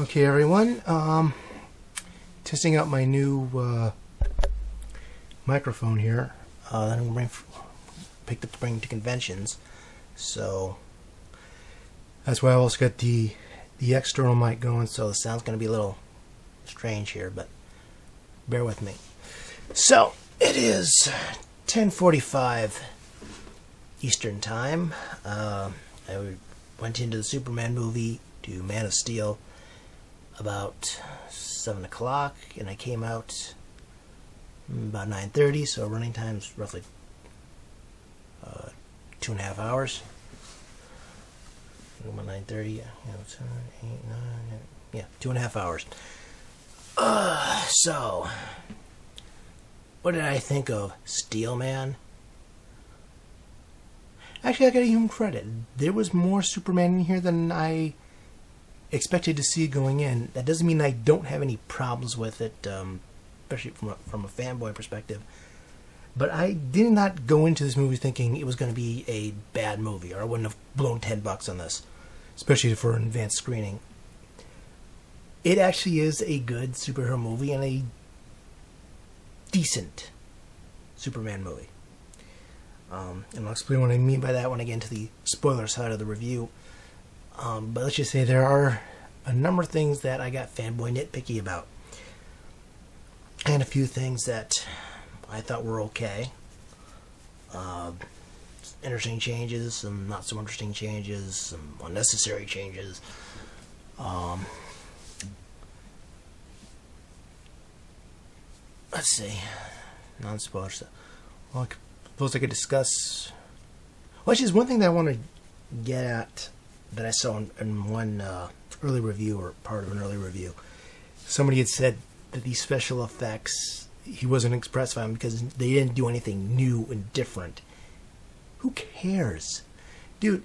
Okay, everyone. Testing out my new microphone here. That I'm going to picked up to bring to conventions. So that's why I also got the external mic going. So the sound's going to be a little strange here, but bear with me. So it is 10:45 Eastern Time. I went into the Superman movie to Man of Steel about 7 o'clock, and I came out about 9:30, so running time's roughly 2.5 hours. 9:30, 2.5 hours. So, what did I think of Steel Man? Actually, I gotta give him credit. There was more Superman in here than I expected to see going in. That doesn't mean I don't have any problems with it, especially from a fanboy perspective. But I did not go into this movie thinking it was going to be a bad movie, or I wouldn't have blown $10 on this, especially for an advanced screening. It actually is a good superhero movie and a decent Superman movie. And I'll explain what I mean by that when I get into the spoiler side of the review. But let's just say there are a number of things that I got fanboy nitpicky about. And a few things that I thought were okay. Interesting changes, some not so interesting changes, some unnecessary changes. Let's see. Non-spoiler stuff. Well, I suppose I could discuss... Well, actually, there's one thing that I want to get at that I saw in one early review, or part of an early review. Somebody had said that these special effects, he wasn't impressed by them because they didn't do anything new and different. Who cares? Dude,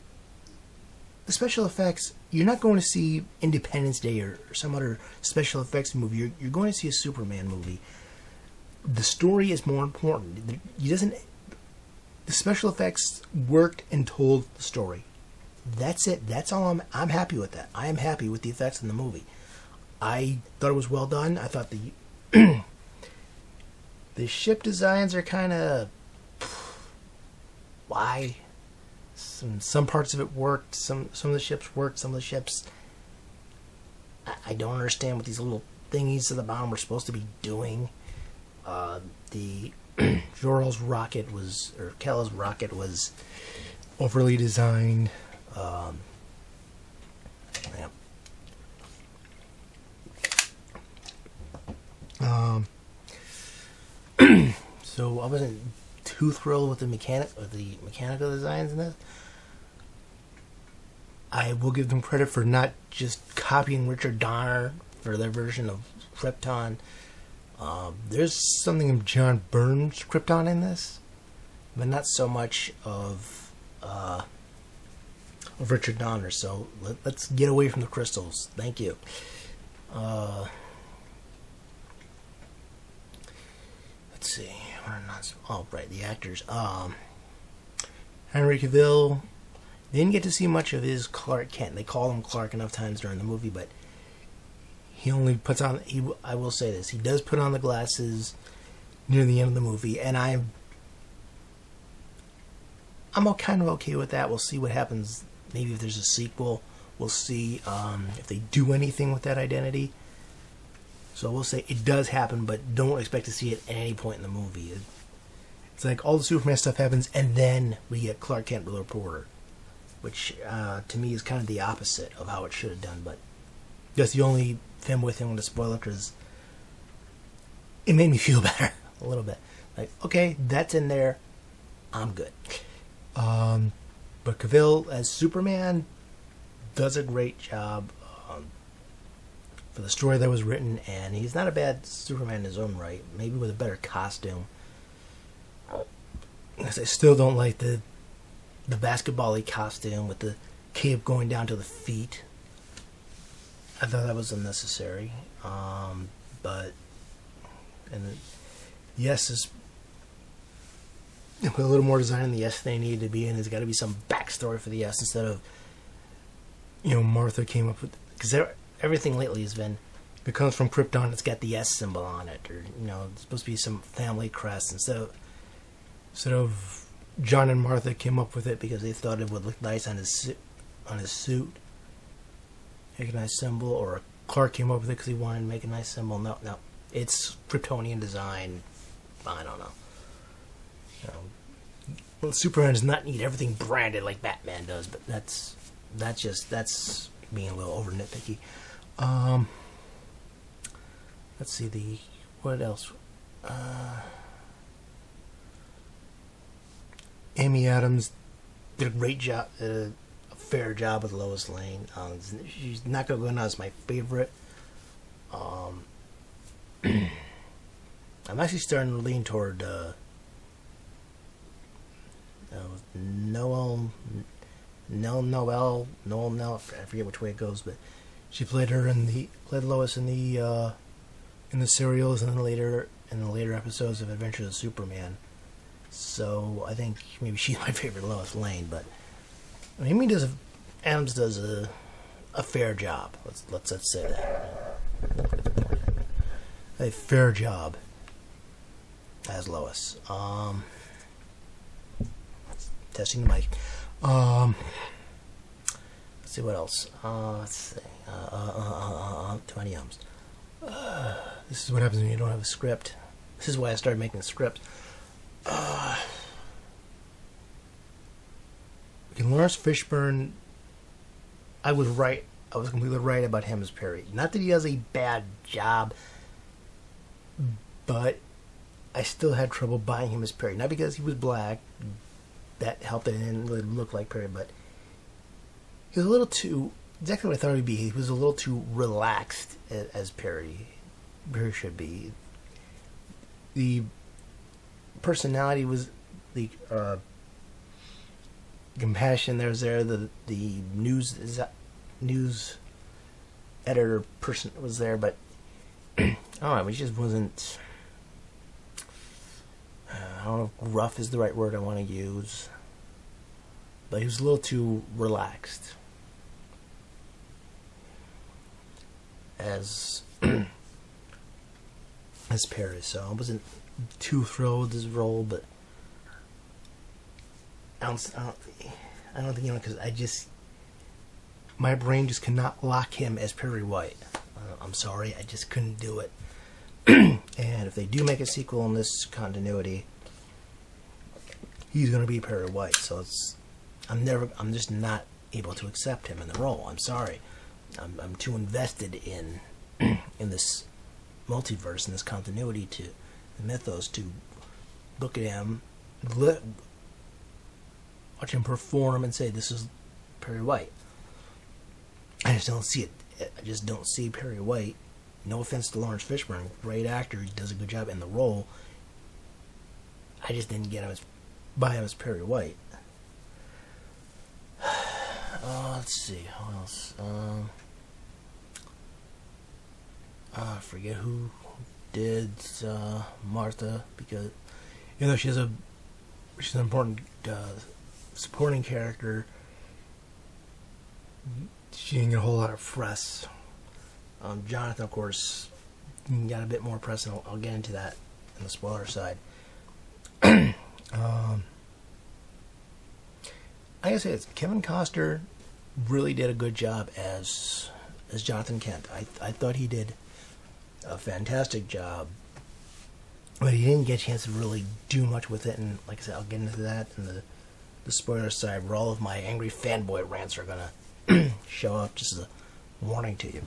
the special effects, you're not going to see Independence Day or some other special effects movie. You're going to see a Superman movie. The story is more important. The special effects worked and told the story. That's it. That's all. I'm happy with that. I am happy with the effects in the movie. I thought it was well done. I thought the the ship designs are kind of... Why? Some parts of it worked. Some of the ships worked. Some of the ships... I don't understand what these little thingies at the bottom were supposed to be doing. The Jor-El's rocket was... Or Kal-El's rocket was overly designed. Yeah. So I wasn't too thrilled with the mechanical designs in this. I will give them credit for not just copying Richard Donner for their version of Krypton. There's something of John Byrne's Krypton in this, but not so much of Richard Donner. So let's get away from the crystals. Thank you. Let's see. Oh, right, the actors. Henry Cavill, didn't get to see much of his Clark Kent. They call him Clark enough times during the movie, but he only puts on... I will say this. He does put on the glasses near the end of the movie, and I'm kind of okay with that. We'll see what happens. Maybe if there's a sequel, we'll see if they do anything with that identity. So we'll say it does happen, but don't expect to see it at any point in the movie. It's like all the Superman stuff happens, and then we get Clark Kent, the reporter, which to me is kind of the opposite of how it should have done. But that's the only fanboy thing with the spoiler, because it made me feel better a little bit. Like, okay, that's in there. I'm good. But Cavill as Superman does a great job for the story that was written, and he's not a bad Superman in his own right. Maybe with a better costume. I still don't like the basketball-y costume with the cape going down to the feet. I thought that was unnecessary. Yes, is put a little more design in the S they needed to be in. There's got to be some backstory for the S instead of, Martha came up with... Because everything lately has been, if it comes from Krypton, it's got the S symbol on it, or it's supposed to be some family crest. Instead of John and Martha came up with it because they thought it would look nice on his suit, make a nice symbol, or Clark came up with it because he wanted to make a nice symbol. No, it's Kryptonian design. I don't know. Well, Superman does not need everything branded like Batman does, but that's being a little over nitpicky. Let's see what else. Amy Adams did a great job, a fair job with Lois Lane. She's not going to go down as my favorite. I'm actually starting to lean toward Noel, I forget which way it goes, but she played Lois in the serials, and then later in the later episodes of Adventures of Superman. So I think maybe she's my favorite Lois Lane, but Adams does a fair job. Let's say that. A fair job as Lois. Testing the mic. Let's see what else. Let's see. Too many ums. This is what happens when you don't have a script. This is why I started making scripts. Lawrence Fishburne, I was right. I was completely right about him as Perry. Not that he does a bad job, but I still had trouble buying him as Perry. Not because he was black, that helped that it didn't really look like Perry, but he was a little too, exactly what I thought he'd be. He was a little too relaxed as Perry should be. The personality was the compassion there was there. The news editor person was there, but I don't know. He just wasn't. I don't know if rough is the right word I want to use, but he was a little too relaxed as Perry. So I wasn't too thrilled with his role, but I don't think because my brain just cannot lock him as Perry White. I'm sorry, I just couldn't do it. And if they do make a sequel in this continuity, he's going to be Perry White. So I'm just not able to accept him in the role. I'm sorry. I'm too invested in this multiverse, in this continuity, to the mythos, to look at him, watch him perform, and say this is Perry White. I just don't see it. I just don't see Perry White. No offense to Lawrence Fishburne, great actor, he does a good job in the role. I just didn't buy him as Perry White. Let's see, what else? I forget who did Martha, because even though she's an important supporting character, she didn't get a whole lot of press. Jonathan, of course, got a bit more press, and I'll get into that in the spoiler side. I gotta say, Kevin Costner really did a good job as Jonathan Kent. I thought he did a fantastic job, but he didn't get a chance to really do much with it. And like I said, I'll get into that in the spoiler side, where all of my angry fanboy rants are gonna show up, just as a warning to you.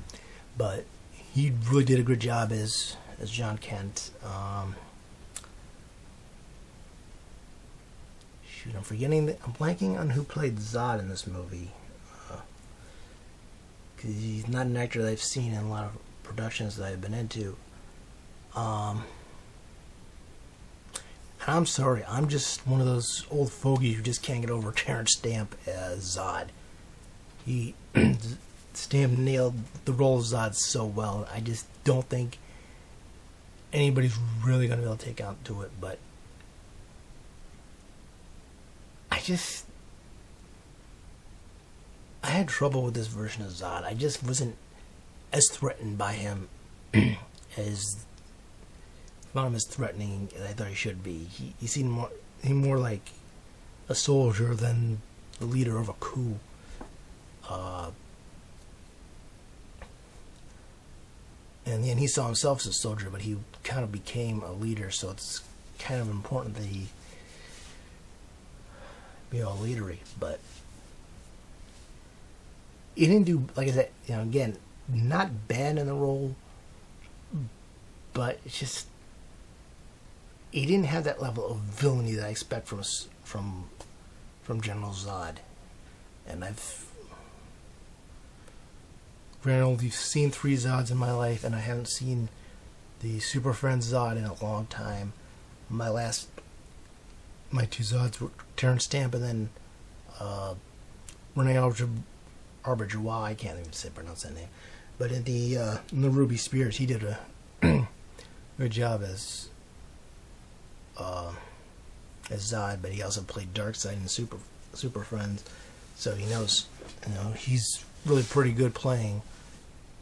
But he really did a good job as John Kent. I'm blanking on who played Zod in this movie. Because he's not an actor that I've seen in a lot of productions that I've been into. And I'm sorry, I'm just one of those old fogies who just can't get over Terrence Stamp as Zod. Stamp nailed the role of Zod so well. I just don't think anybody's really going to be able to take out to it, but I had trouble with this version of Zod. I just wasn't as threatened by him as not him as threatening as I thought he should be. He seemed more like a soldier than the leader of a coup. And then he saw himself as a soldier, but he kind of became a leader, so it's kind of important that he be all leadery. But he didn't do, like I said, again, not bad in the role, but it's just he didn't have that level of villainy that I expect from General Zod. And granted, only seen 3 Zods in my life, and I haven't seen the Super Friends Zod in a long time. My 2 Zods were Terrence Stamp and then Rene Auberjois. I can't even pronounce that name. But in the Ruby Spears, he did a good job as Zod, but he also played Darkseid in Super Friends, so he knows. He's really pretty good playing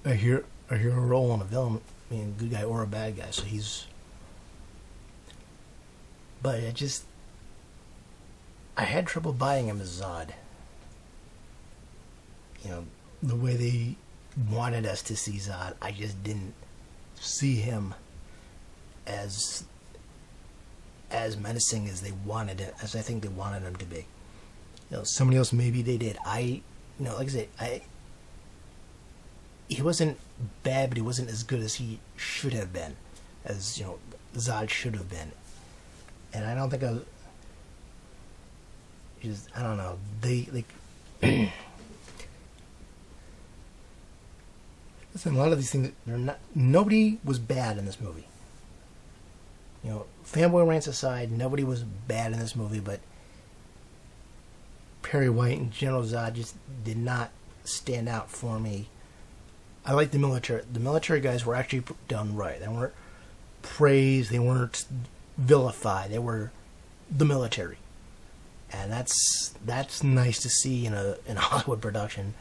a hero role in a villain, a good guy or a bad guy. So but I had trouble buying him as Zod. The way they wanted us to see Zod, I just didn't see him as menacing as as I think they wanted him to be. Somebody else, maybe they did. Like I said, he wasn't bad, but he wasn't as good as he should have been, as Zod should have been. And I don't think I don't know. They listen. A lot of these things, nobody was bad in this movie. Fanboy rants aside, nobody was bad in this movie, but Perry White and General Zod just did not stand out for me. I like the military. The military guys were actually done right. They weren't praised. They weren't vilified. They were the military, and that's nice to see in a Hollywood production.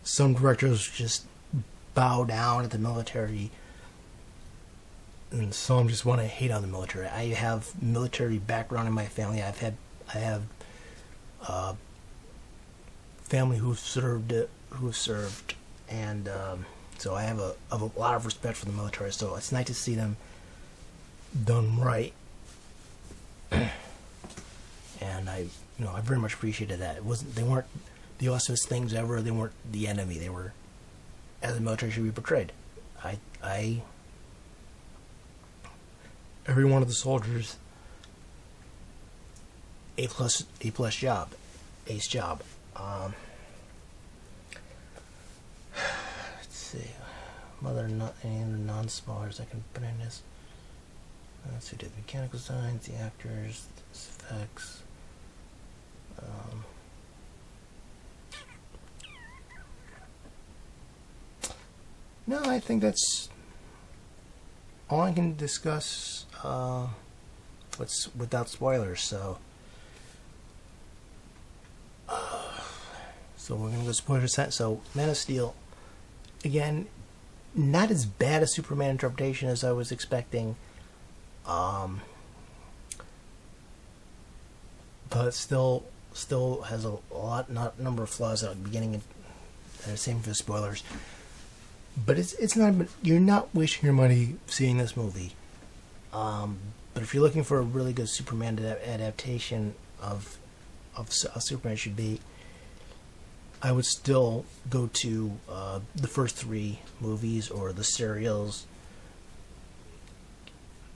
Some directors just bow down at the military, and some just want to hate on the military. I have military background in my family. I have family who served, and so I have a lot of respect for the military. So it's nice to see them done right, and I very much appreciated that. They weren't the awesomest things ever. They weren't the enemy. They were as the military should be portrayed. Every one of the soldiers, A+ job, ace job. Let's see, any other non-spoilers I can put in this. Let's see, the mechanical designs, the actors, the effects. No, I think that's all I can discuss. Without spoilers. So we're gonna go spoilers. So Man of Steel, again, not as bad a Superman interpretation as I was expecting. But still has a number of flaws at the beginning. Same for the spoilers. But it's not. You're not wasting your money seeing this movie. But if you're looking for a really good Superman adaptation of a Superman should be, I would still go to the first 3 movies or the serials.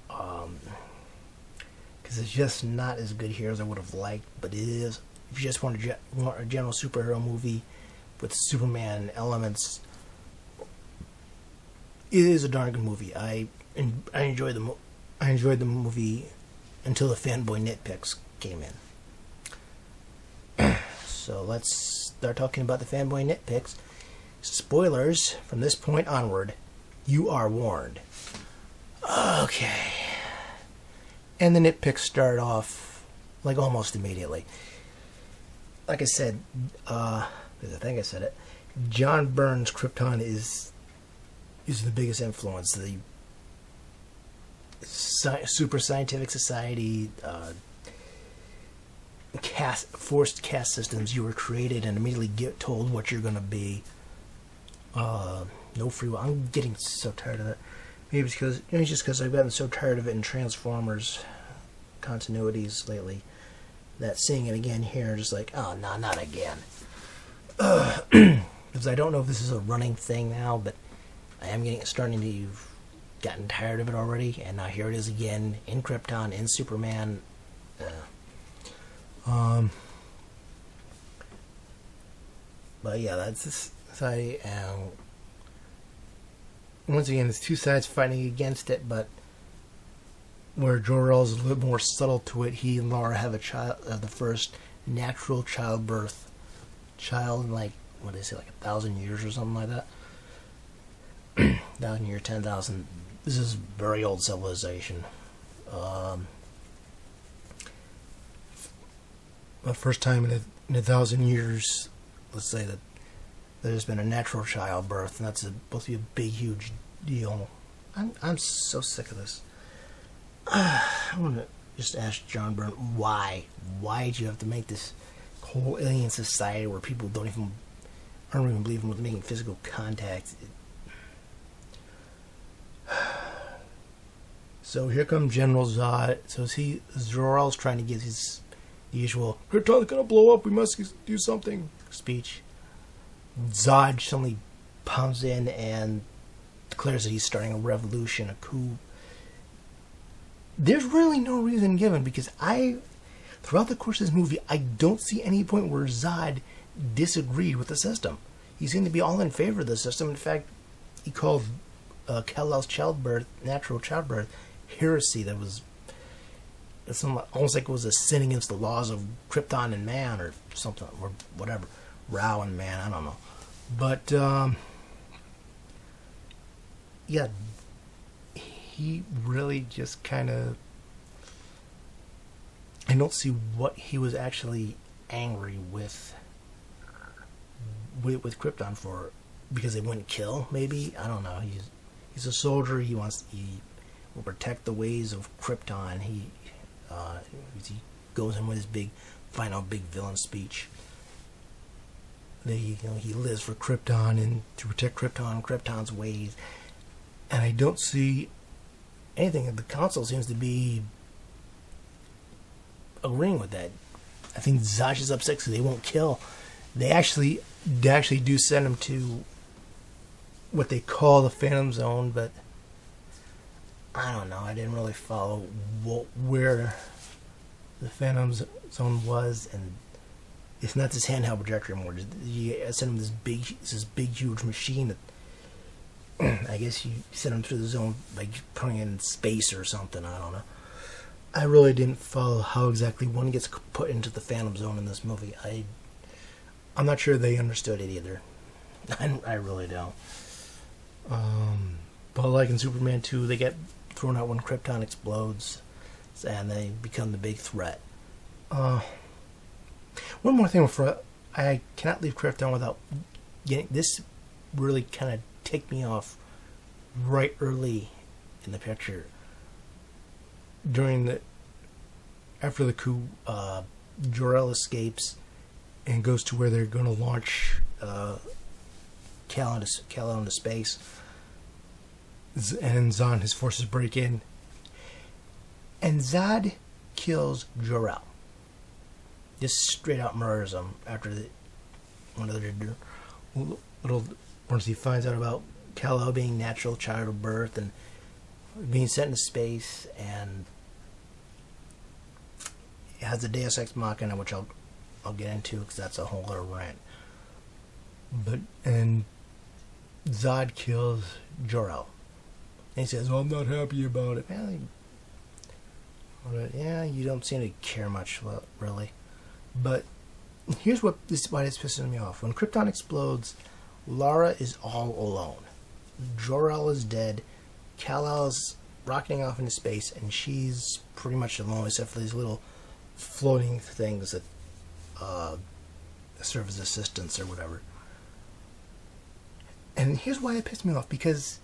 Because it's just not as good here as I would have liked, but it is. If you just want a general superhero movie with Superman elements, it is a darn good movie. I enjoyed the movie until the fanboy nitpicks came in. So let's start talking about the fanboy nitpicks. Spoilers from this point onward. You are warned. Okay. And the nitpicks start off almost immediately. Like I said, because I think I said it, John Byrne's Krypton is the biggest influence. The super scientific society, forced caste systems. You were created and immediately get told what you're going to be. No free will. I'm getting so tired of that. Maybe it's because it's just because I've gotten so tired of it in Transformers continuities lately that seeing it again here, just like, oh no, not again. Because I don't know if this is a running thing now, but I am starting to gotten tired of it already, and now here it is again in Krypton, in Superman. But yeah, that's this side. Once again, there's two sides fighting against it, but where Jor-El is a little more subtle to it, he and Laura have a child, the first natural childbirth child in, like, what do they say, like 1,000 years or something like that. 1,000 years, 10,000. This is very old civilization. The first time in 1,000 years, let's say that there's been a natural childbirth, and that's supposed to be a big, huge deal. I'm so sick of this. I want to just ask John Byrne, why? Why did you have to make this whole alien society where people aren't even believing with making physical contact? So here comes General Zod. So Jor-El's trying to give his usual "Krypton's gonna blow up, we must do something" speech. Zod suddenly pounds in and declares that he's starting a revolution, a coup. There's really no reason given, because throughout the course of this movie, I don't see any point where Zod disagreed with the system. He seemed to be all in favor of the system. In fact, he called Kal-El's natural childbirth, heresy. It's almost like it was a sin against the laws of Krypton and man, or something, or whatever. Rao and man, I don't know. But, yeah, he really just kind of... I don't see what he was actually angry with Krypton for, because they wouldn't kill, maybe? I don't know. He's a soldier. He will protect the ways of Krypton. He goes in with his final big villain speech. He lives for Krypton and to protect Krypton and Krypton's ways. And I don't see anything. The council seems to be agreeing with that. I think Zosh is upset because they won't kill. They actually do send him to what they call the Phantom Zone, but I don't know. I didn't really follow where the Phantom Zone was, and it's not this handheld projector anymore. You send him this big, huge machine that I guess you send him through the zone by putting it in space or something. I don't know. I really didn't follow how exactly one gets put into the Phantom Zone in this movie. I'm not sure they understood it either. I really don't. But like in Superman 2, they get thrown out when Krypton explodes, and they become the big threat. One more thing before I cannot leave Krypton without getting this. Really kind of ticked me off right early in the picture. After the coup, Jor-El escapes and goes to where they're going to launch Kal into space. And Zod and his forces break in. And Zod kills Jor-El. Just straight out murders him after one of the little once he finds out about Kal-El being natural childbirth and being sent into space, and it has the Deus Ex Machina, which I'll get into because that's a whole other rant. And Zod kills Jor-El. And he says, "Well, I'm not happy about it." Yeah, you don't seem to care much, really. But here's why this pisses me off. When Krypton explodes, Lara is all alone. Jor-El is dead. Kal-El is rocketing off into space, and she's pretty much alone, except for these little floating things that serve as assistants or whatever. And here's why it pissed me off, because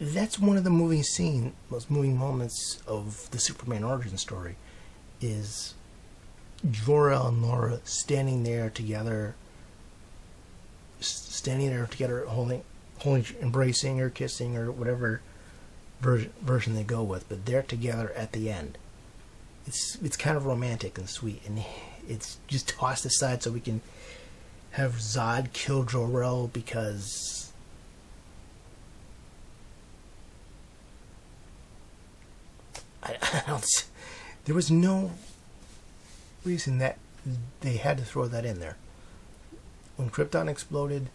that's one of the most moving moments of the Superman origin story, is Jor-El and Laura standing there together, holding, embracing or kissing or whatever version they go with, but they're together at the end. It's kind of romantic and sweet, and it's just tossed aside so we can have Zod kill Jor-El because I don't. There was no reason that they had to throw that in there. When Krypton exploded,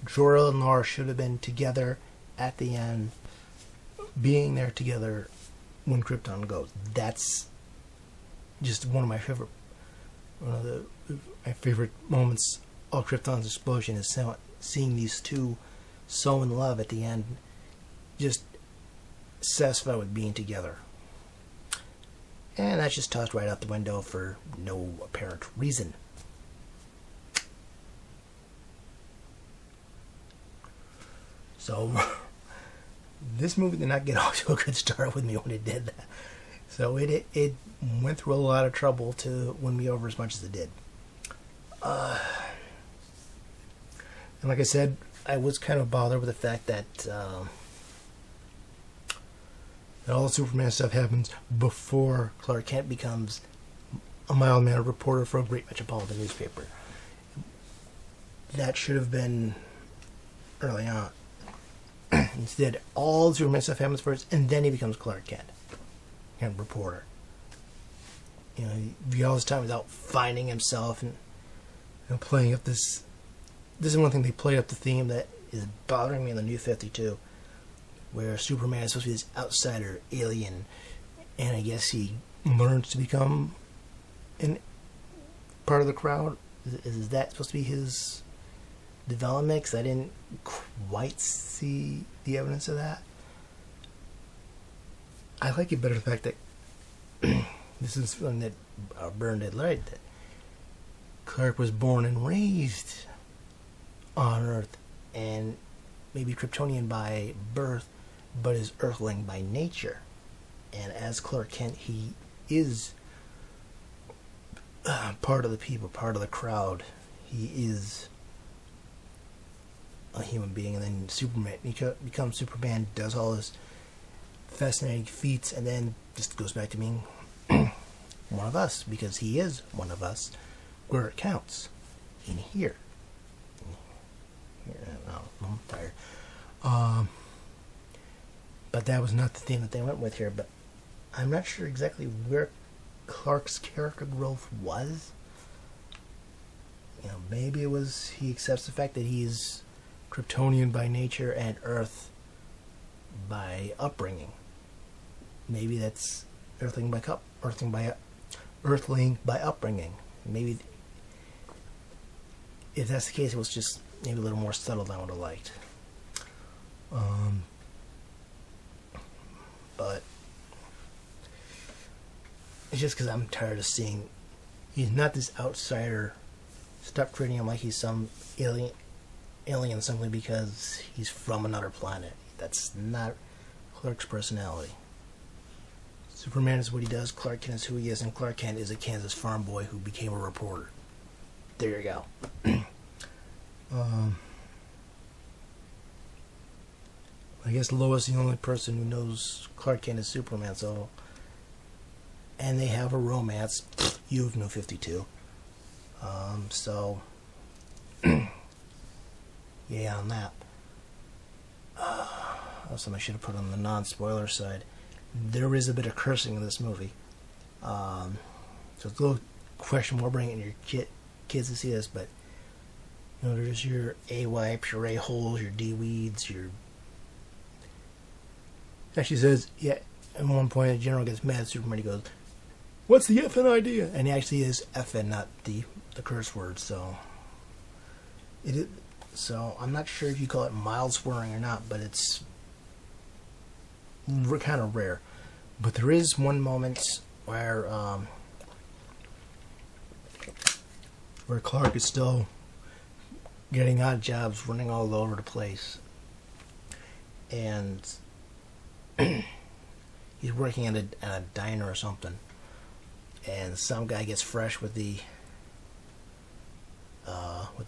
Jor-El and Laura should have been together at the end, being there together when Krypton goes. That's just one of my favorite moments of Krypton's explosion, is seeing these two so in love at the end, just satisfied with being together. And that's just tossed right out the window for no apparent reason. So this movie did not get off to a good start with me when it did that. So it went through a lot of trouble to win me over as much as it did. And like I said, I was kind of bothered with the fact that all the Superman stuff happens before Clark Kent becomes a mild-mannered reporter for a great metropolitan newspaper. That should have been early on. Instead, all the Superman stuff happens first, and then he becomes Clark Kent, and reporter. You know, he all this time without finding himself and playing up this. This is one thing they played up the theme that is bothering me in the New 52, where Superman is supposed to be this outsider, alien, and I guess he learns to become part of the crowd. Is that supposed to be his development? Because I didn't quite see the evidence of that. I like it better the fact that this is something that Byrne did right, that Clark was born and raised on Earth, and maybe Kryptonian by birth, but is Earthling by nature. And as Clark Kent, he is part of the people, part of the crowd. He is a human being, and then Superman, he becomes Superman, does all his fascinating feats, and then just goes back to being one of us, because he is one of us, where it counts. In here. I'm tired. But that was not the theme that they went with here, but I'm not sure exactly where Clark's character growth was. You know, maybe it was he accepts the fact that he's Kryptonian by nature and Earth by upbringing. Maybe that's Earthling by upbringing. Maybe if that's the case, it was just maybe a little more subtle than I would have liked. But it's just because I'm tired of seeing he's not this outsider. Stop treating him like he's some alien simply because he's from another planet. That's not Clark's personality. Superman is what he does, Clark Kent is who he is, and Clark Kent is a Kansas farm boy who became a reporter. There you go. I guess Lois is the only person who knows Clark Kent is Superman, so... And they have a romance. You have no 52. So... yeah, on that. Something I should have put on the non-spoiler side. There is a bit of cursing in this movie. So it's a little question more bringing your kids to see this, but you know, there's your A-wipes, your A-holes, your D-weeds, your... Actually says, yeah, at one point the general gets mad at Superman, he goes, "What's the effing idea?" And he actually is effing, not the curse word, so... So I'm not sure if you call it mild swearing or not, but it's kind of rare. But there is one moment where Clark is still getting odd jobs, running all over the place, and he's working at a diner or something, and some guy gets fresh with the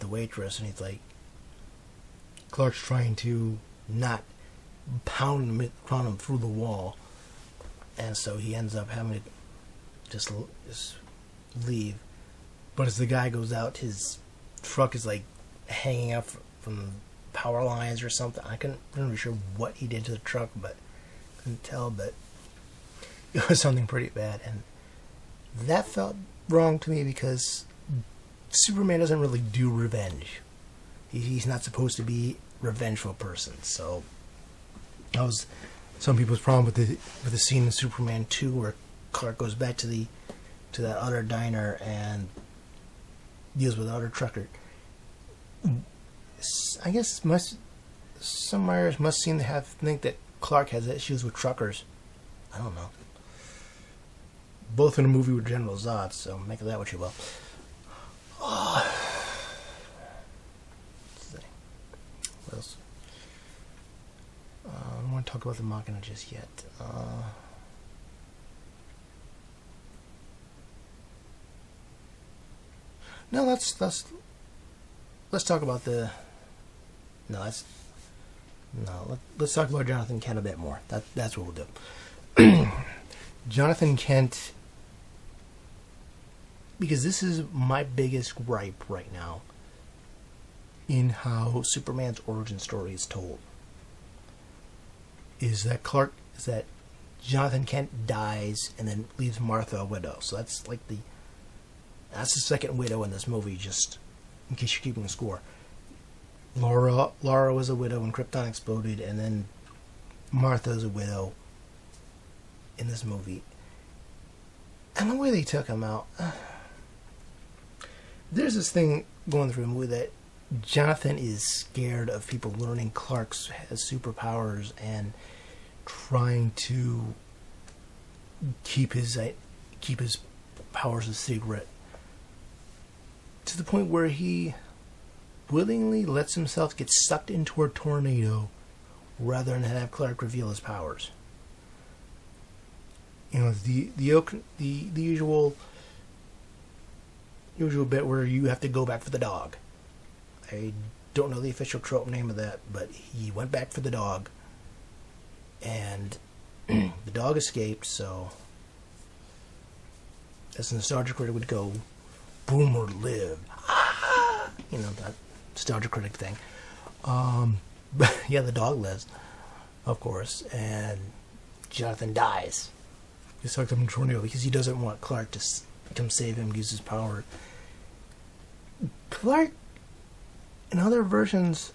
waitress, and he's like, Clark's trying to not pound him through the wall, and so he ends up having to just leave. But as the guy goes out, his truck is like hanging up from power lines or something. I couldn't remember sure what he did to the truck, but couldn't tell. But it was something pretty bad, and that felt wrong to me because Superman doesn't really do revenge. He's not supposed to be a revengeful person. So that was some people's problem with the scene in Superman 2 where Clark goes back to that other diner and deals with the other trucker. I guess some writers must seem to think that Clark has issues with truckers. I don't know. Both in a movie with General Zod, so make of that what you will. Let's see. What else? I don't want to talk about the Machina just yet. No, let's talk about the. Let's talk about Jonathan Kent a bit more. That's what we'll do. Jonathan Kent, because this is my biggest gripe right now in how Superman's origin story is told, is that Jonathan Kent dies and then leaves Martha a widow. So that's like that's the second widow in this movie, just in case you're keeping score. Laura was a widow when Krypton exploded, and then Martha's a widow in this movie. And the way they took him out, there's this thing going through the movie that Jonathan is scared of people learning Clark has superpowers and trying to keep his powers a secret, to the point where he willingly lets himself get sucked into a tornado rather than have Clark reveal his powers. You know, the usual bit where you have to go back for the dog. I don't know the official trope name of that, but he went back for the dog, and the dog escaped. So, as the nostalgia critic would go, Boomer lived. Ah! You know, that nostalgia critic thing. But yeah, the dog lives, of course, and Jonathan dies. He's sucked up in a tornado because he doesn't want Clark to come save him, use his power. Clark, in other versions,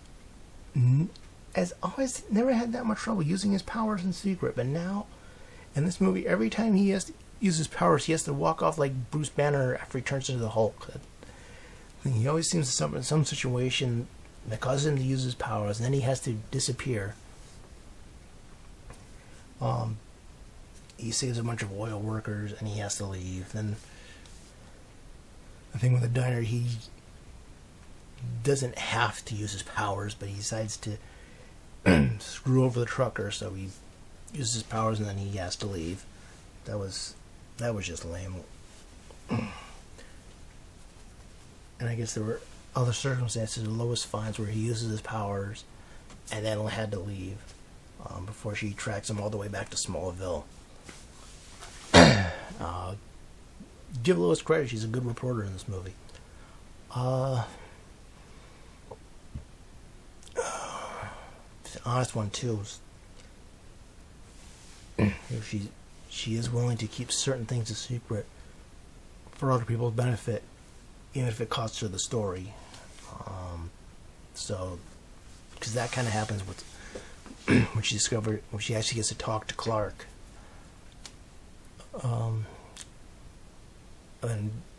has always never had that much trouble using his powers in secret, but now, in this movie, every time he has to use his powers, he has to walk off like Bruce Banner after he turns into the Hulk. He always seems to suffer in some situation that causes him to use his powers, and then he has to disappear. He saves a bunch of oil workers, and he has to leave. Then the thing with the diner, he doesn't have to use his powers, but he decides to screw over the trucker, so he uses his powers, and then he has to leave. That was just lame. And I guess there were other circumstances Lois finds where he uses his powers and then had to leave before she tracks him all the way back to Smallville. Give Lois credit, she's a good reporter in this movie. The honest one too. She is willing to keep certain things a secret for other people's benefit, even if it costs her the story. So, because that kind of happens with when she actually gets to talk to Clark,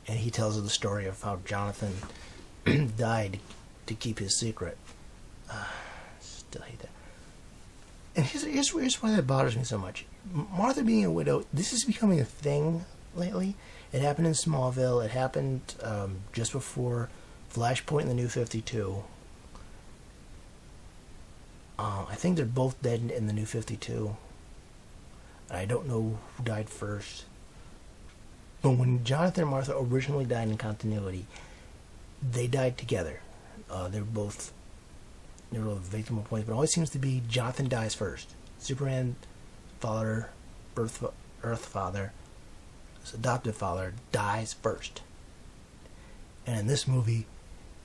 and he tells her the story of how Jonathan died to keep his secret. Still hate that. And here's why that bothers me so much. Martha being a widow, this is becoming a thing lately. It happened in Smallville. It happened just before Flashpoint in the New 52, I think they're both dead in the New 52. I don't know who died first. But when Jonathan and Martha originally died in continuity, they died together. They were both victim of points, but it always seems to be Jonathan dies first. Superman father, Earth father, his adoptive father, dies first. And in this movie,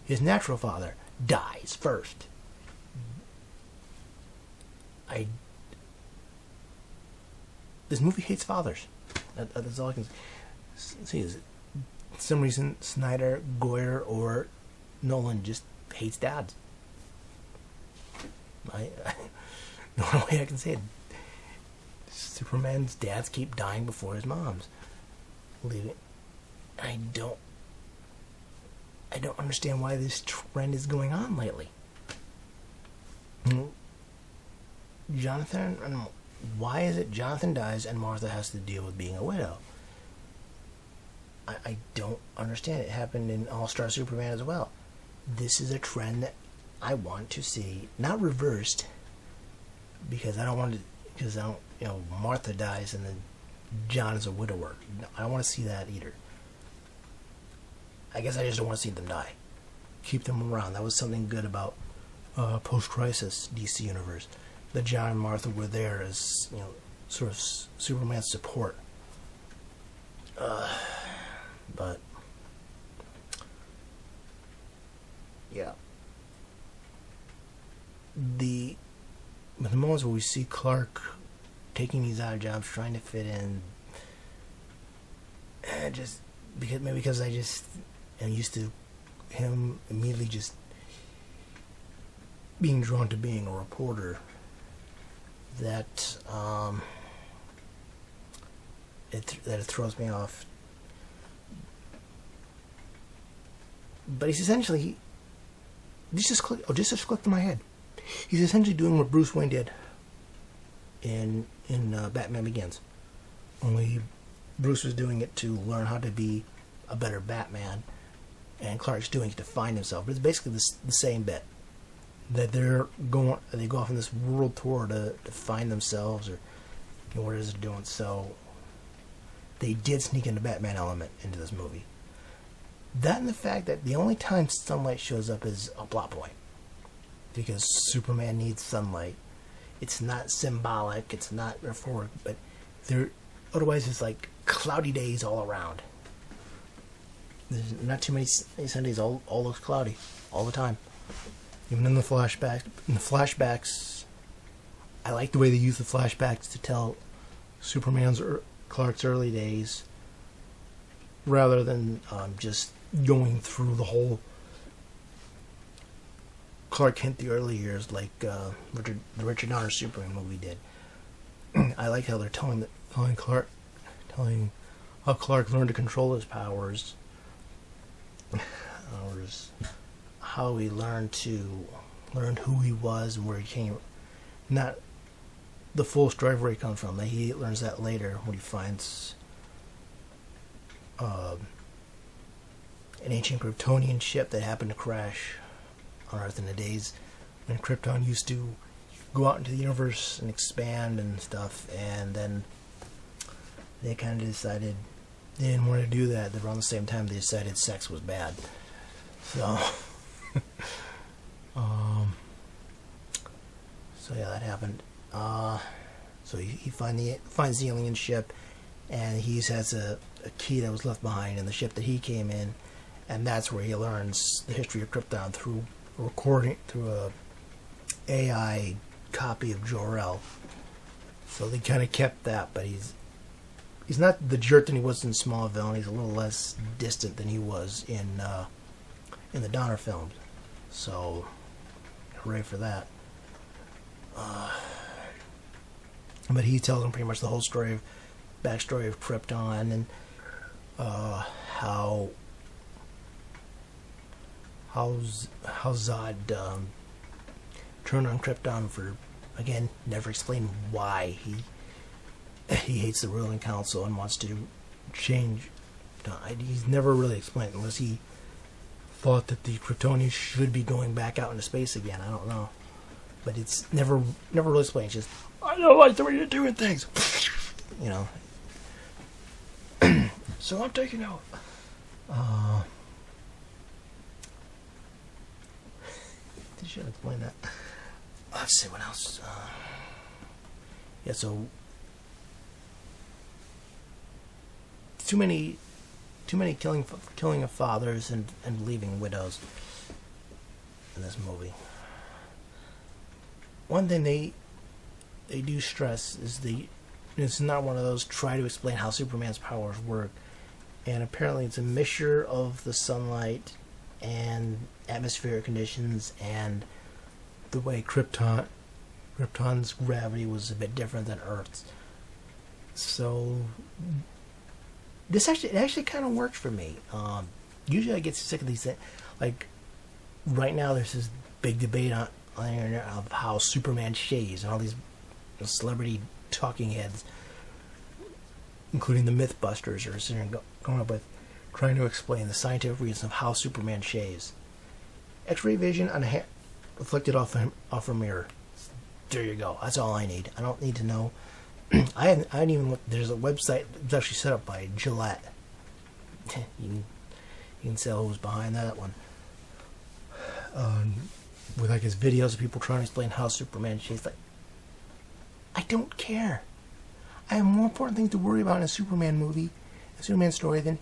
his natural father dies first. This movie hates fathers. That's all I can see. Is for some reason Snyder, Goyer, or Nolan just hates dads. No other way I can say it. Superman's dads keep dying before his moms. Leaving. I don't understand why this trend is going on lately. Jonathan, why is it Jonathan dies and Martha has to deal with being a widow? I don't understand. It happened in All-Star Superman as well. This is a trend that I want to see, not reversed, because Martha dies and then John is a widower. I don't want to see that either. I guess I just don't want to see them die. Keep them around. That was something good about post-crisis DC Universe. That John and Martha were there as, sort of Superman's support. But yeah, the moments where we see Clark taking these odd jobs, trying to fit in, just because I just am used to him immediately just being drawn to being a reporter, that it throws me off. But he's essentially, just clicked in my head. He's essentially doing what Bruce Wayne did in Batman Begins. Only Bruce was doing it to learn how to be a better Batman, and Clark's doing it to find himself. But it's basically the same bit. That they go off on this world tour to find themselves, or what it is they're doing. So they did sneak in the Batman element into this movie. That and the fact that the only time sunlight shows up is a plot point. Because Superman needs sunlight. It's not symbolic, it's not metaphoric, but otherwise it's like cloudy days all around. There's not too many Sundays, all looks cloudy, all the time. Even in the flashbacks, I like the way they use the flashbacks to tell Superman's or Clark's early days, rather than just going through the whole Clark Kent the early years like the Richard Donner Superman movie did. I like how they're telling how Clark learned to control his powers, how he learned who he was and where he came. Not the full story of where he comes from. He learns that later when he finds an ancient Kryptonian ship that happened to crash on Earth in the days when Krypton used to go out into the universe and expand and stuff, and then they kind of decided they didn't want to do that. Around the same time they decided sex was bad. So so yeah, that happened. So he finds the alien ship, and he has a key that was left behind in the ship that he came in, and that's where he learns the history of Krypton through a AI copy of Jor-El. So they kind of kept that, but he's not the jerk that he was in Smallville, and he's a little less distant than he was in the Donner films. So hooray for that. But he tells him pretty much the whole backstory of Krypton, and how Zod turned on Krypton for, again, never explained why he hates the ruling council and wants to change. He's never really explained, unless he thought that the Kryptonians should be going back out into space again. I don't know. but it's never really explained. It's just, I don't like the way you're doing things. You know. So I'm taking out. They should explain that. Let's see what else. Yeah, so too many killing of fathers and leaving widows in this movie. One thing they do stress is it's not one of those try to explain how Superman's powers work, and apparently it's a mixture of the sunlight and atmospheric conditions and the way Krypton's gravity was a bit different than Earth's. So it actually kind of worked for me. Usually I get sick of these things. Like right now, there's this big debate on the internet of how Superman shaves, and all these celebrity talking heads, including the Mythbusters, are sitting there going up with trying to explain the scientific reason of how Superman shaves. X-ray vision on a hand reflected off a mirror. There you go. That's all I need. I don't need to know. I haven't even looked. There's a website that's actually set up by Gillette. you can tell who's behind that one. With like his videos of people trying to explain how Superman shaves. Like, I don't care. I have more important things to worry about in a Superman movie, a Superman story, than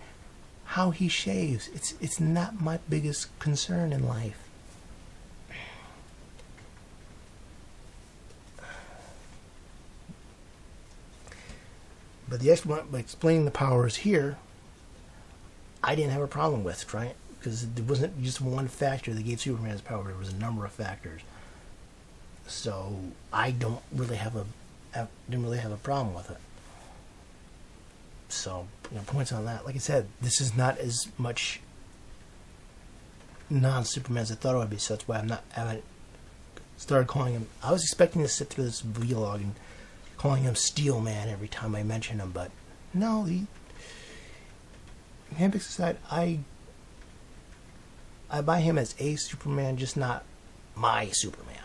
how he shaves. It's not my biggest concern in life. But explaining the powers here, I didn't have a problem with trying, because there wasn't just one factor that gave Superman his power. There was a number of factors. So I didn't really have a problem with it. So, points on that. Like I said, this is not as much non-Superman as I thought it would be. So that's why I haven't started calling him. I was expecting to sit through this vlog and calling him Steel Man every time I mention him, but no. Handpicks aside, I buy him as a Superman, just not my Superman.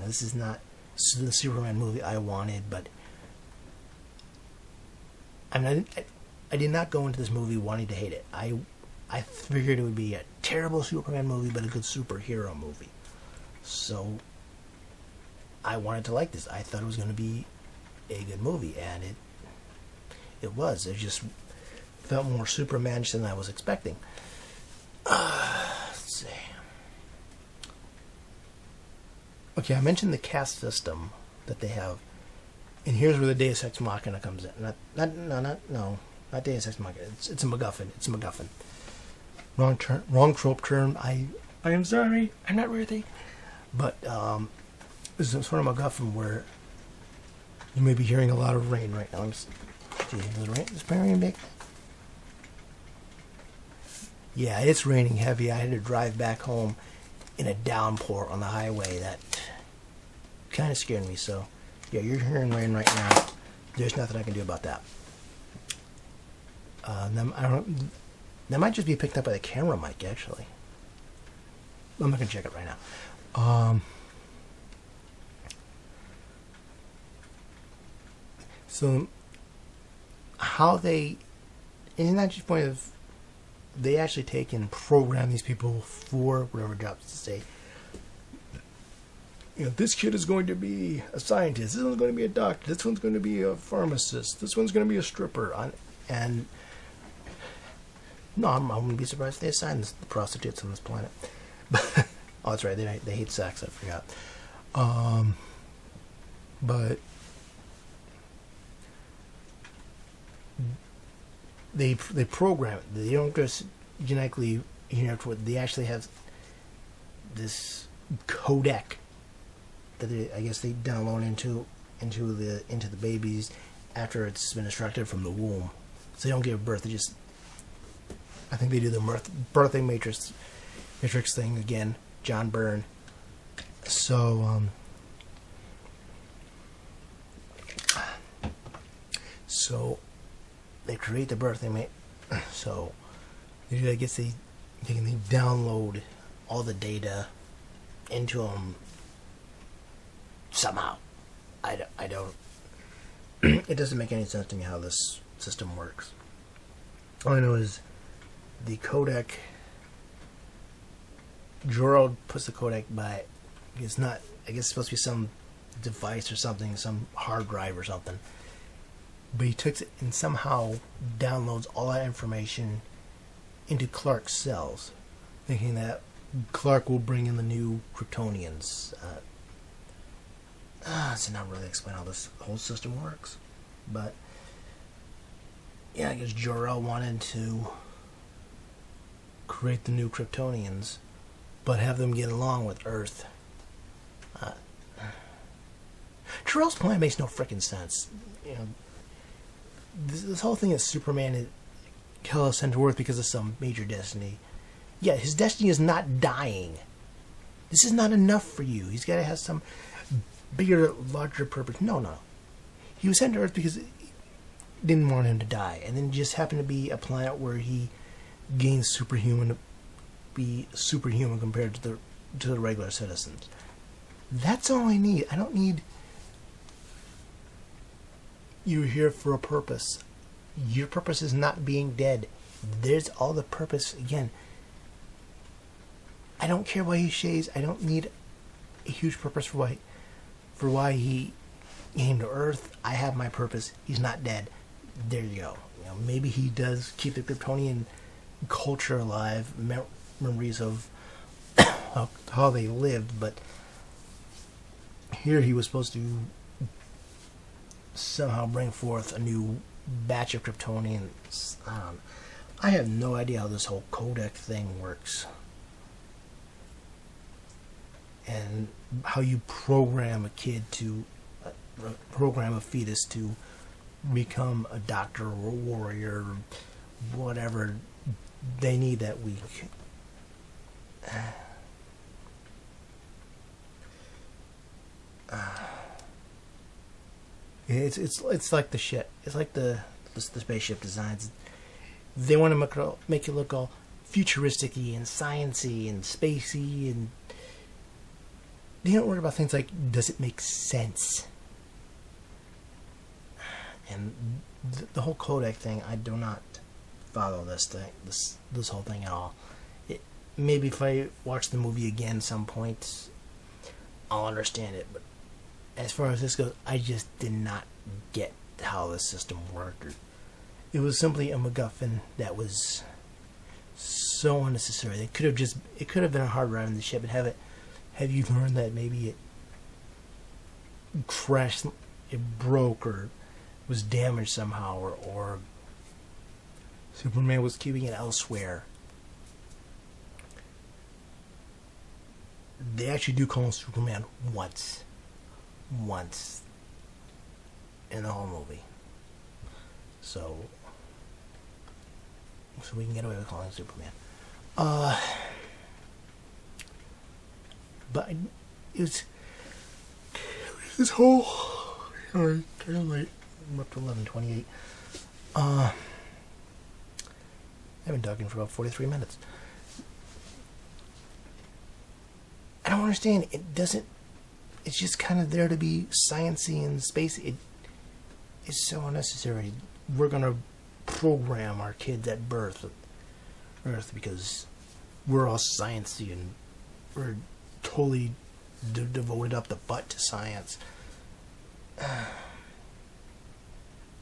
This is not the Superman movie I wanted, but I did not go into this movie wanting to hate it. I figured it would be a terrible Superman movie, but a good superhero movie. So I wanted to like this. I thought it was going to be a good movie, and it was. It just felt more Superman-ish than I was expecting. Let's see. Okay, I mentioned the caste system that they have, and here's where the Deus Ex Machina comes in. Not Deus Ex Machina. It's a MacGuffin. It's a MacGuffin. Wrong trope term. I am sorry. I'm not worthy. But this is sort of MacGuffin where you may be hearing a lot of rain right now. Is it raining big? Yeah, it's raining heavy. I had to drive back home in a downpour on the highway. That kind of scared me. So, yeah, you're hearing rain right now. There's nothing I can do about that. That might just be picked up by the camera mic, actually. I'm not going to check it right now. So, how they, in that just point of, they actually take and program these people for whatever jobs to say. This kid is going to be a scientist. This one's going to be a doctor. This one's going to be a pharmacist. This one's going to be a stripper. And no, I wouldn't be surprised if they assign the prostitutes on this planet. Oh, that's right. They hate sex. I forgot. But they program it. They don't just genetically they actually have this codec that I guess they download into the babies after it's been extracted from the womb. So they don't give birth. They just, I think they do the birthing matrix thing again. John Byrne. So they create the birthing mate. So I guess they download all the data into him somehow. I don't. It doesn't make any sense to me how this system works. All I know is the codec. Jor-El puts the codec by. It's not. I guess it's supposed to be some device or something, some hard drive or something. But he takes it and somehow downloads all that information into Clark's cells, thinking that Clark will bring in the new Kryptonians. So not really explain how this whole system works. But yeah, I guess Jor-El wanted to create the new Kryptonians, but have them get along with Earth. Jor-El's plan makes no freaking sense. You know, this whole thing is Superman is sent to Earth because of some major destiny. Yeah, his destiny is not dying. This is not enough for you. He's got to have some bigger, larger purpose. No. He was sent to Earth because it didn't want him to die, and then just happened to be a planet where he gains superhuman, be superhuman compared to the regular citizens. That's all I need. I don't need you here for a purpose. Your purpose is not being dead. There's all the purpose. Again, I don't care why he shaves. I don't need a huge purpose for why he came to Earth. I have my purpose. He's not dead. There you go. You know, maybe he does keep the Kryptonian culture alive, memories of how they lived, but here he was supposed to somehow bring forth a new batch of Kryptonians. I have no idea how this whole codec thing works, and how you program a kid to program a fetus to become a doctor or a warrior or whatever they need that week. It's like the shit. It's like the spaceship designs. They want to make it look all futuristic-y and science-y and spacey, and they don't worry about things like, does it make sense? And the whole codec thing, I do not follow this whole thing at all. Maybe if I watch the movie again some point, I'll understand it. But as far as this goes, I just did not get how the system worked. It was simply a MacGuffin that was so unnecessary. It could have been a hard drive in the ship, and have you learned that maybe it crashed, it broke, or was damaged somehow, or Superman was keeping it elsewhere. They actually do call him Superman once in the whole movie, so we can get away with calling him Superman. But it was this whole. Sorry, kind of late. I'm up to 11:28. I've been talking for about 43 minutes. I don't understand. It doesn't. It's just kind of there to be sciencey and spacey. It's so unnecessary. We're gonna program our kids at birth with Earth because we're all sciencey and we're totally devoted up the butt to science.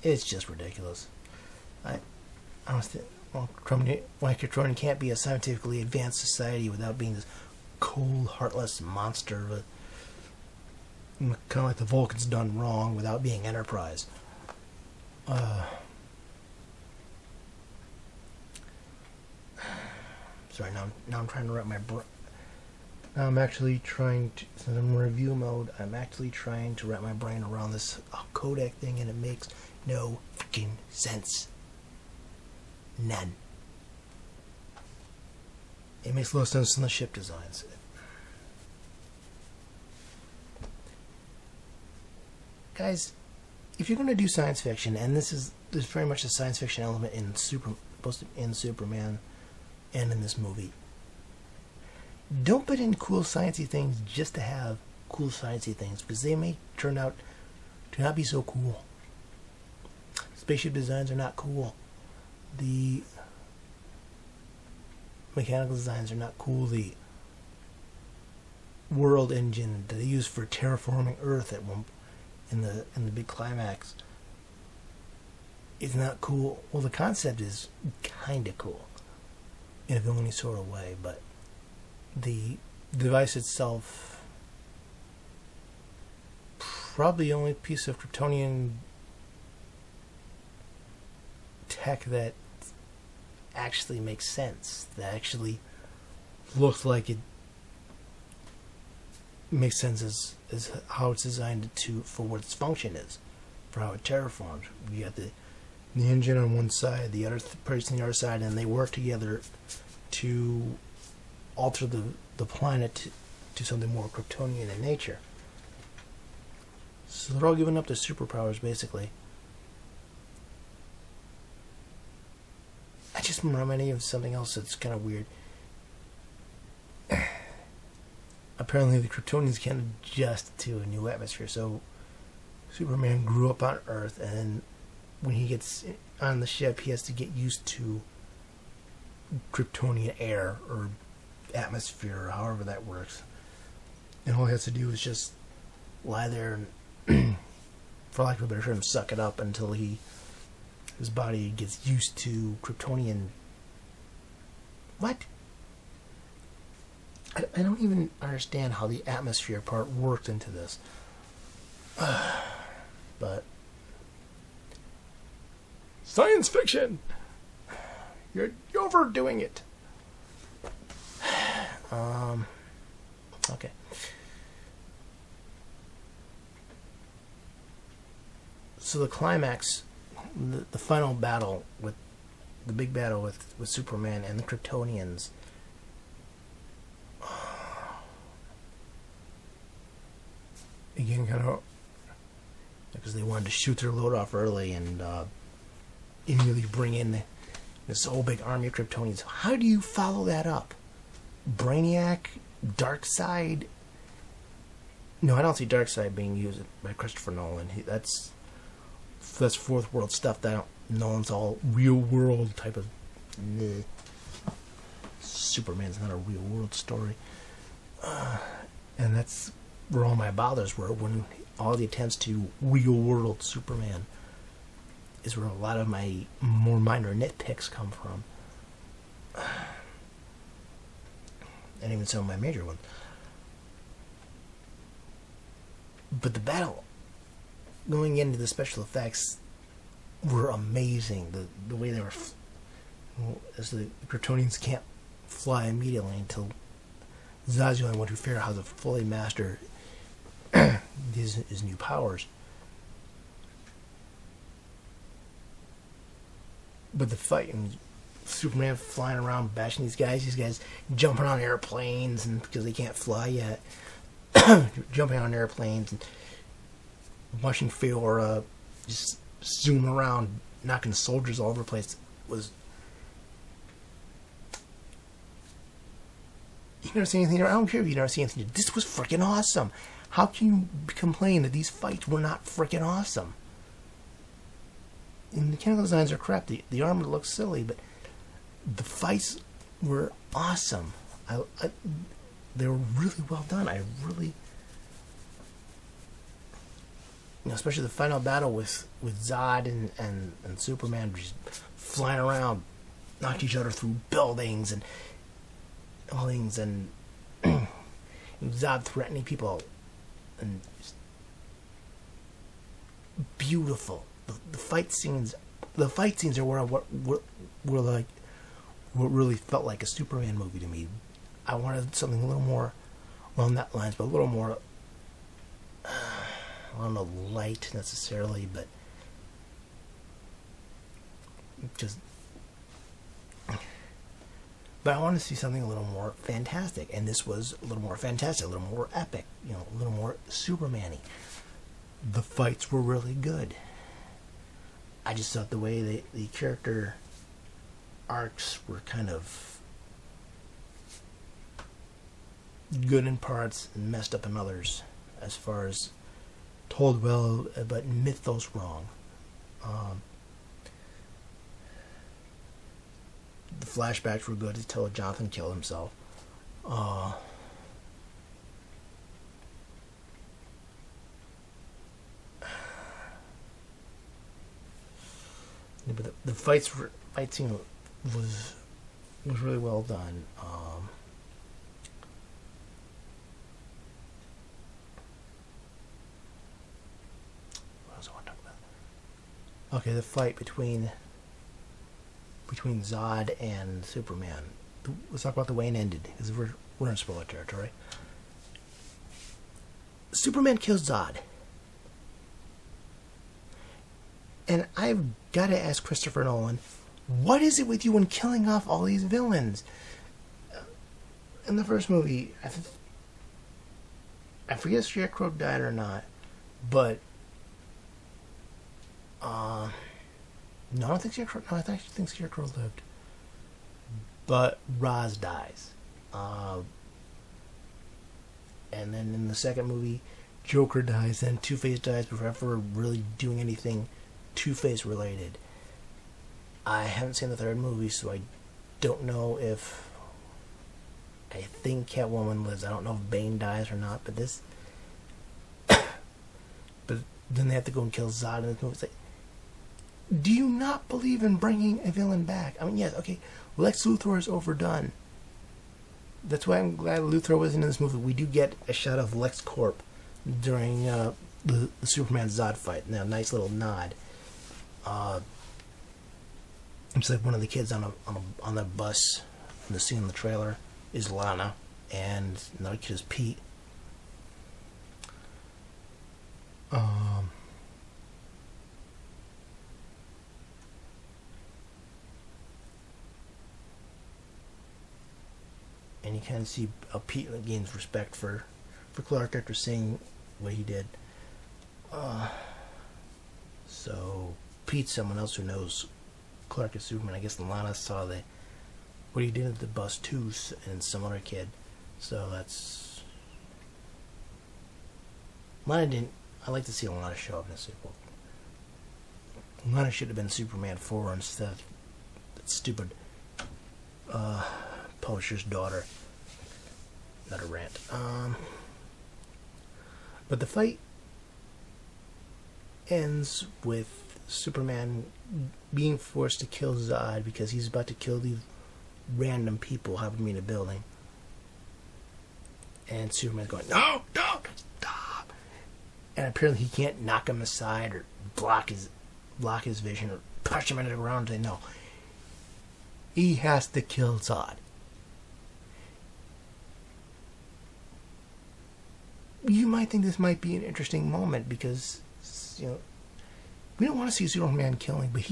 It's just ridiculous. I don't think. Well, Kryptonian can't be a scientifically advanced society without being this cold, heartless monster. But kind of like the Vulcans done wrong without being Enterprise. Sorry, now I'm trying to wrap my brain. Now I'm actually trying to, since I'm in review mode, I'm actually trying to wrap my brain around this codec thing, and it makes no freaking sense. None. It makes a lot of sense in the ship designs. Guys, if you're going to do science fiction, and there's very much a science fiction element in Superman and in this movie, don't put in cool sciencey things just to have cool sciencey things, because they may turn out to not be so cool. Spaceship designs are not cool. The mechanical designs are not cool. The world engine that they use for terraforming Earth at one in the big climax is not cool. Well, the concept is kind of cool in a villainy sort of way, but the device itself, probably the only piece of Kryptonian tech that actually makes sense, that actually looks like it makes sense as how it's designed for what its function is, for how it terraforms. You got the engine on one side, the other person on the other side, and they work together to alter the planet to something more Kryptonian in nature. So they're all giving up their superpowers, basically. I just reminded of something else that's kind of weird. Apparently the Kryptonians can't adjust to a new atmosphere, so Superman grew up on Earth, and when he gets on the ship, he has to get used to Kryptonian air or atmosphere, or however that works. And all he has to do is just lie there and, for lack of a better term, suck it up until his body gets used to Kryptonian. What? I don't even understand how the atmosphere part worked into this. But science fiction! You're overdoing it. Okay. So the climax, the final battle with the big battle with Superman and the Kryptonians, again, kind of because they wanted to shoot their load off early and immediately bring in this whole big army of Kryptonians. How do you follow that up? Brainiac, Darkseid. No, I don't see Darkseid being used by Christopher Nolan. That's fourth world stuff. That Nolan's all real world type of. Bleh. Superman's not a real world story, and that's where all my bothers were, when all the attempts to real world Superman is where a lot of my more minor nitpicks come from, and even some of my major ones. But the battle, going into the special effects, were amazing. The way they were, as the Kryptonians can't fly immediately until Zod's the only one who figure out how to fully master his new powers. But the fight, and Superman flying around bashing these guys jumping on airplanes, and because they can't fly yet, jumping on airplanes and watching Feora just zoom around, knocking soldiers all over the place was. You never see anything. I don't care if you never see anything. This was freaking awesome. How can you complain that these fights were not freaking awesome? And the mechanical designs are crap. The armor looks silly, but the fights were awesome. They were really well done. I really, especially the final battle with Zod and Superman just flying around, knocked each other through buildings and things, and Zod threatening people, and just beautiful. The fight scenes are where like what really felt like a Superman movie to me. I wanted something a little more along that lines, but a little more, I don't know, light necessarily, but just. But I wanted to see something a little more fantastic, and this was a little more fantastic, a little more epic, a little more Superman-y. The fights were really good. I just thought the way the character arcs were kind of good in parts and messed up in others, as far as told well, but mythos wrong. The flashbacks were good until Jonathan killed himself. But the fight scene was really well done. What else I want to talk about? Okay, the fight between Zod and Superman. Let's talk about the way it ended, because we're in spoiler territory. Superman kills Zod. And I've got to ask Christopher Nolan, what is it with you in killing off all these villains? In the first movie, I forget if Scarecrow died or not, but no, I don't think Scarecrow. No, I actually think Scarecrow lived, but Ra's dies, and then in the second movie, Joker dies, then Two-Face dies before ever really doing anything Two-Face related. I haven't seen the third movie, so I don't know if... I think Catwoman lives. I don't know if Bane dies or not, but this... but then they have to go and kill Zod in this movie. It's like, do you not believe in bringing a villain back? I mean, yes, okay, Lex Luthor is overdone. That's why I'm glad Luthor wasn't in this movie. We do get a shot of Lex Corp during the Superman Zod fight. Now, nice little nod. It's like one of the kids on the bus in the scene in the trailer is Lana, and another kid is Pete. And you kind of see Pete gains respect for Clark after seeing what he did. So Pete's someone else who knows Clark is Superman. I guess Lana saw what he did at the bus too, and some other kid. So that's... Lana didn't... I'd like to see Lana show up in a sequel. Lana should have been Superman 4 instead of that stupid publisher's daughter. Not a rant. But the fight ends with Superman being forced to kill Zod because he's about to kill these random people who happen to be in a building. And Superman's going, no, stop! And apparently he can't knock him aside or block his vision or push him into the ground. No. He has to kill Zod. You might think this might be an interesting moment because, you know, we don't want to see Superman killing, but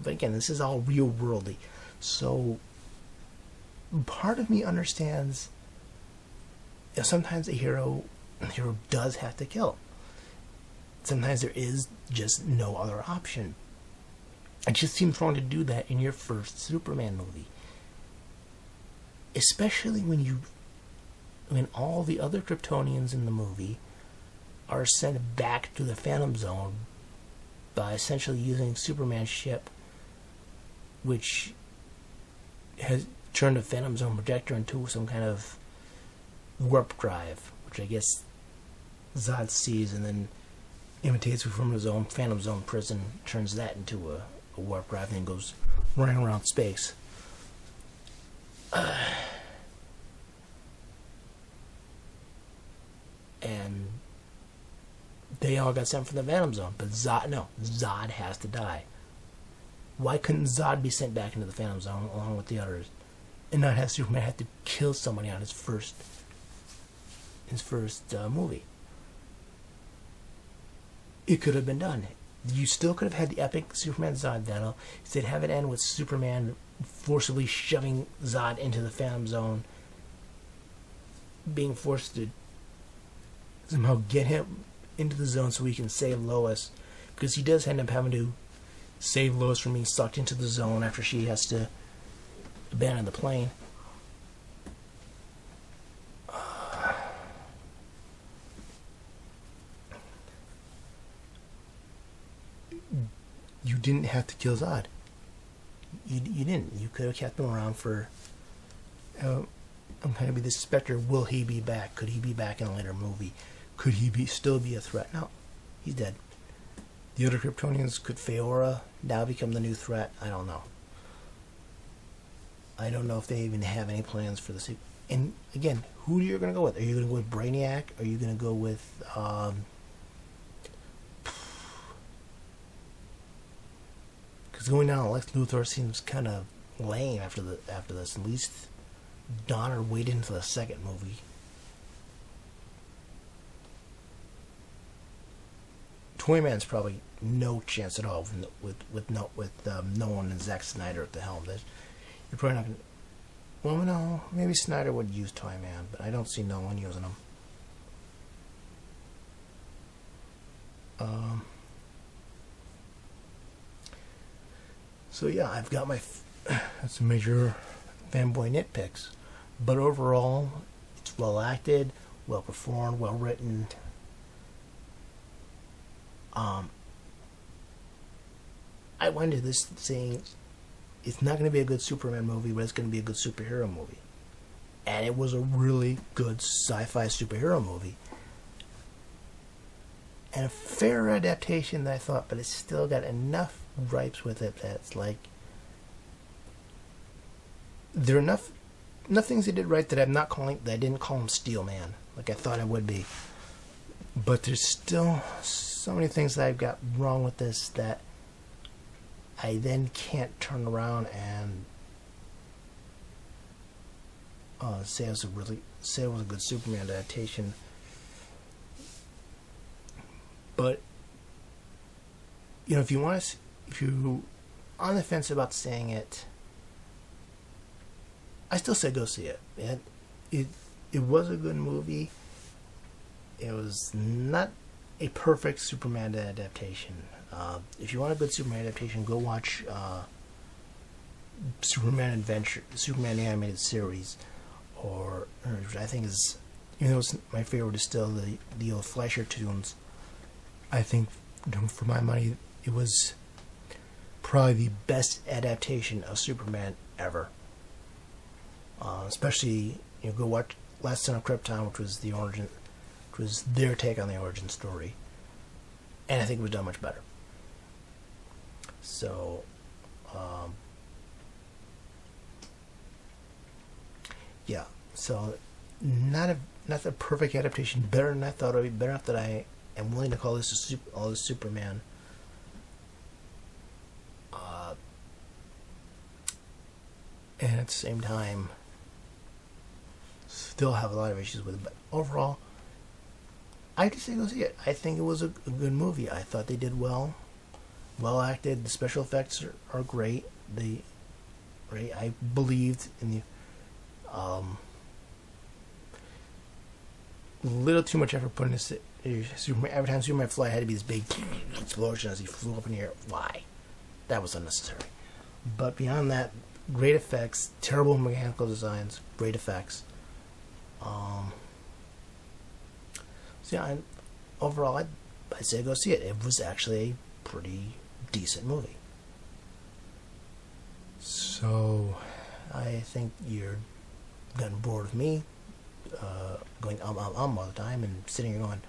again, this is all real worldy. So, part of me understands, you know, sometimes a hero does have to kill. Sometimes there is just no other option. It just seems wrong to do that in your first Superman movie. Especially when all the other Kryptonians in the movie are sent back to the Phantom Zone by essentially using Superman's ship, which has turned the Phantom Zone projector into some kind of warp drive, which I guess Zod sees and then imitates from his own Phantom Zone prison, turns that into a warp drive, and then goes running around space. And they all got sent from the Phantom Zone, but Zod has to die. Why couldn't Zod be sent back into the Phantom Zone along with the others, and not have Superman have to kill somebody on his first movie? It could have been done. You still could have had the epic Superman Zod battle. Instead, have it end with Superman forcibly shoving Zod into the Phantom Zone, being forced to somehow get him into the zone so he can save Lois, because he does end up having to save Lois from being sucked into the zone after she has to abandon the plane. didn't have to kill Zod. You didn't. You could have kept him around for. I'm going to be the Spectre. Will he be back? Could he be back in a later movie? Could he still be a threat? No, he's dead. The other Kryptonians, could Feora now become the new threat? I don't know. I don't know if they even have any plans for the sequel. And again, who are you going to go with? Are you going to go with Brainiac? Are you going to go with because going down Lex Luthor seems kind of lame after this. At least Donner waited into the second movie. Toyman's probably no chance at all with Nolan and Zack Snyder at the helm. You're probably not going to. Well, no, maybe Snyder would use Toyman, but I don't see Nolan using him. So yeah, I've got my some major fanboy nitpicks, but overall, it's well acted, well performed, well written. I went into this saying it's not going to be a good Superman movie, but it's going to be a good superhero movie. And it was a really good sci-fi superhero movie. And a fair adaptation that I thought, but it's still got enough gripes with it that it's like there are enough things they did right that I didn't call him Steel Man like I thought I would be. But there's still so many things that I've got wrong with this that I then can't turn around and say it was a good Superman adaptation. But if you're on the fence about saying it, I still say go see it. It was a good movie. It was not a perfect Superman adaptation. If you want a good Superman adaptation, go watch Superman Adventure, Superman the Animated Series, or I think is, my favorite is still the old Fleischer tunes. I think, for my money, it was probably the best adaptation of Superman ever. Especially, go watch Last Son of Krypton, which was their take on the origin story, and I think it was done much better. So, yeah. So, not the perfect adaptation. Better than I thought it would be. Better enough that I am willing to call this Superman. And at the same time, still have a lot of issues with it. But overall, I just say go see it. I think it was a good movie. I thought they did well acted. The special effects are great. I believed in the little too much effort put into Superman. Every time Superman fly, had to be this big explosion as he flew up in the air. Why? That was unnecessary. But beyond that, great effects, terrible mechanical designs, great effects. So yeah, overall, I'd say go see it. It was actually a pretty decent movie. So, I think you're getting bored of me going all the time and sitting here going,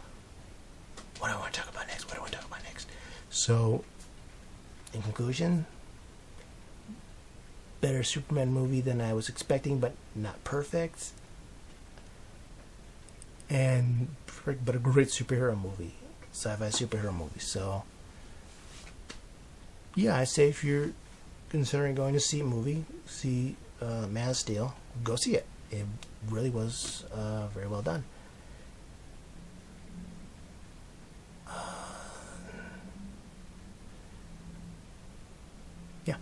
what do I want to talk about next? What do I want to talk about next? So, in conclusion, better Superman movie than I was expecting, but not perfect. But a great superhero movie, sci-fi superhero movie. So, yeah, I say if you're considering going to see a movie, see Man of Steel, go see it. It really was very well done. Yeah.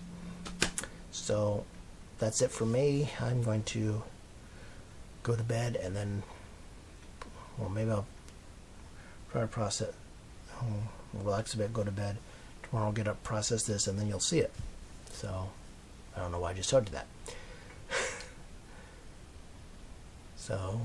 So, that's it for me. I'm going to go to bed and then, maybe I'll try to process, relax a bit, go to bed. Tomorrow I'll get up, process this, and then you'll see it. So, I don't know why I just told you that. So,